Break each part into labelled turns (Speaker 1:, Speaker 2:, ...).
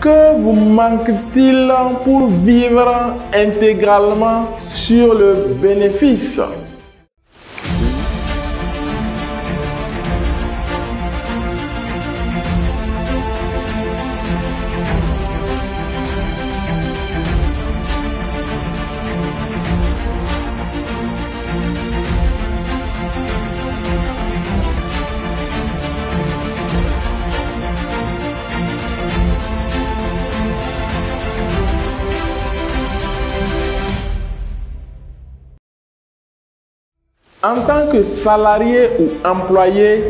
Speaker 1: Que vous manque-t-il pour vivre intégralement sur le bénéfice? En tant que salarié ou employé,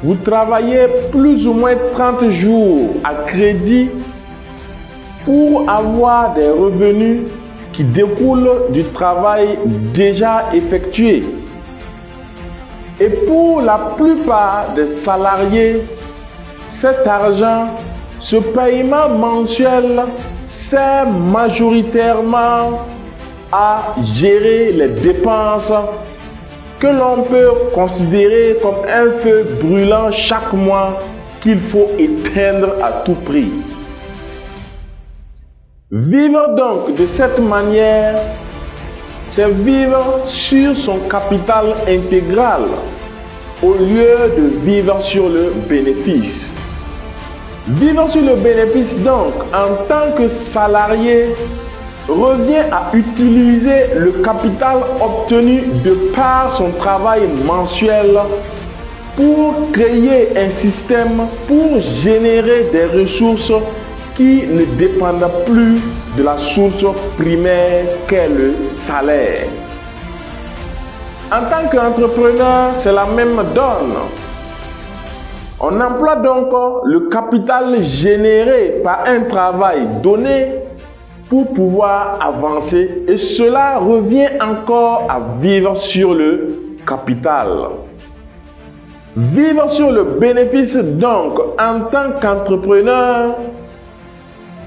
Speaker 1: vous travaillez plus ou moins 30 jours à crédit pour avoir des revenus qui découlent du travail déjà effectué. Et pour la plupart des salariés, cet argent, ce paiement mensuel, sert majoritairement à gérer les dépenses que l'on peut considérer comme un feu brûlant chaque mois qu'il faut éteindre à tout prix. Vivre donc de cette manière, c'est vivre sur son capital intégral au lieu de vivre sur le bénéfice. Vivre sur le bénéfice donc en tant que salarié revient à utiliser le capital obtenu de par son travail mensuel pour créer un système pour générer des ressources qui ne dépendent plus de la source primaire qu'est le salaire. En tant qu'entrepreneur, c'est la même donne. On emploie donc le capital généré par un travail donné pour pouvoir avancer, et cela revient encore à vivre sur le capital. Vivre sur le bénéfice donc en tant qu'entrepreneur,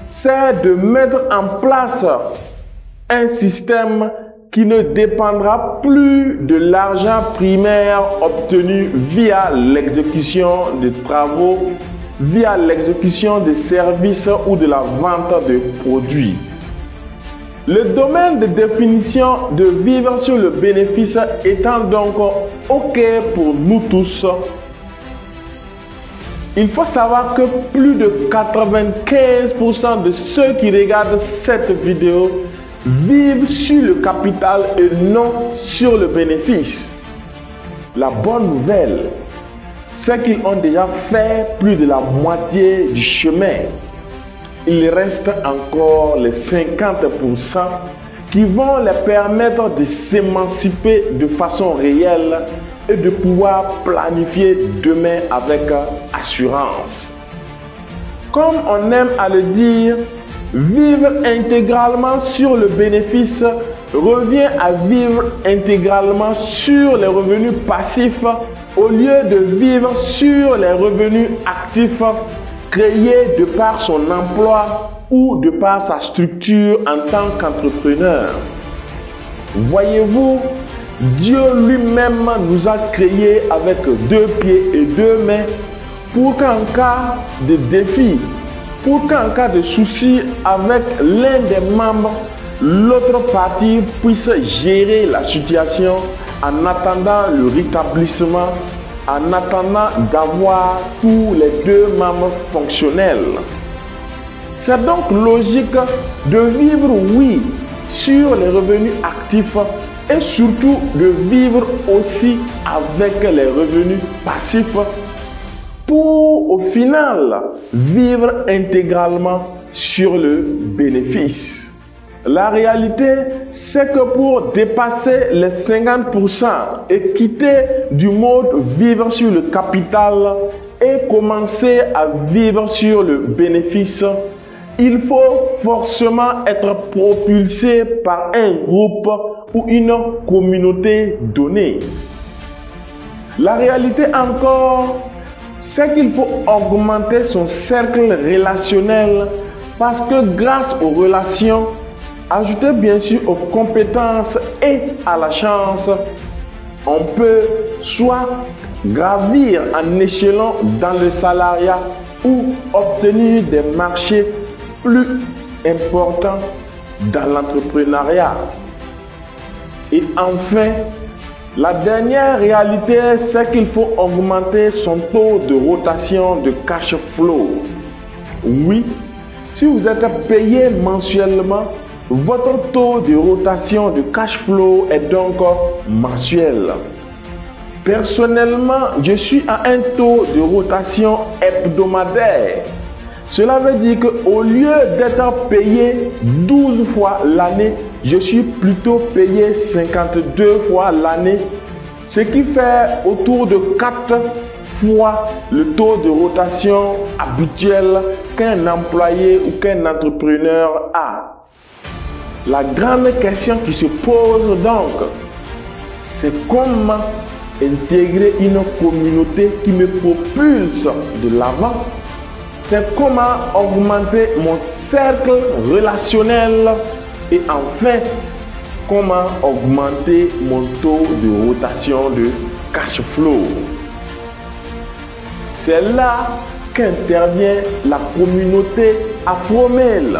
Speaker 1: c'est de mettre en place un système qui ne dépendra plus de l'argent primaire obtenu via l'exécution de travaux, via l'exécution de services ou de la vente de produits. Le domaine de définition de vivre sur le bénéfice étant donc OK pour nous tous, il faut savoir que plus de 95% de ceux qui regardent cette vidéo vivent sur le capital et non sur le bénéfice. La bonne nouvelle, c'est qu'ils ont déjà fait plus de la moitié du chemin. Il reste encore les 50% qui vont les permettre de s'émanciper de façon réelle et de pouvoir planifier demain avec assurance. Comme on aime à le dire, vivre intégralement sur le bénéfice revient à vivre intégralement sur les revenus passifs au lieu de vivre sur les revenus actifs créés de par son emploi ou de par sa structure en tant qu'entrepreneur. Voyez-vous, Dieu lui-même nous a créés avec 2 pieds et 2 mains pour qu'en cas de défi, pour qu'en cas de souci avec l'un des membres, l'autre partie puisse gérer la situation en attendant le rétablissement, en attendant d'avoir tous les 2 membres fonctionnels. C'est donc logique de vivre, oui, sur les revenus actifs et surtout de vivre aussi avec les revenus passifs pour au final vivre intégralement sur le bénéfice. La réalité, c'est que pour dépasser les 50% et quitter du mode vivre sur le capital et commencer à vivre sur le bénéfice, il faut forcément être propulsé par un groupe ou une communauté donnée. La réalité encore, c'est qu'il faut augmenter son cercle relationnel parce que grâce aux relations, ajouter bien sûr aux compétences et à la chance, on peut soit gravir en échelon dans le salariat, ou obtenir des marchés plus importants dans l'entrepreneuriat. Et enfin, la dernière réalité, c'est qu'il faut augmenter son taux de rotation de cash flow. Oui, si vous êtes payé mensuellement, votre taux de rotation de cash flow est donc mensuel. Personnellement, je suis à un taux de rotation hebdomadaire. Cela veut dire qu'au lieu d'être payé 12 fois l'année, je suis plutôt payé 52 fois l'année, ce qui fait autour de 4 fois le taux de rotation habituel qu'un employé ou qu'un entrepreneur a. La grande question qui se pose donc, c'est comment intégrer une communauté qui me propulse de l'avant. C'est comment augmenter mon cercle relationnel et enfin, comment augmenter mon taux de rotation de cash flow. C'est là qu'intervient la communauté Afromail.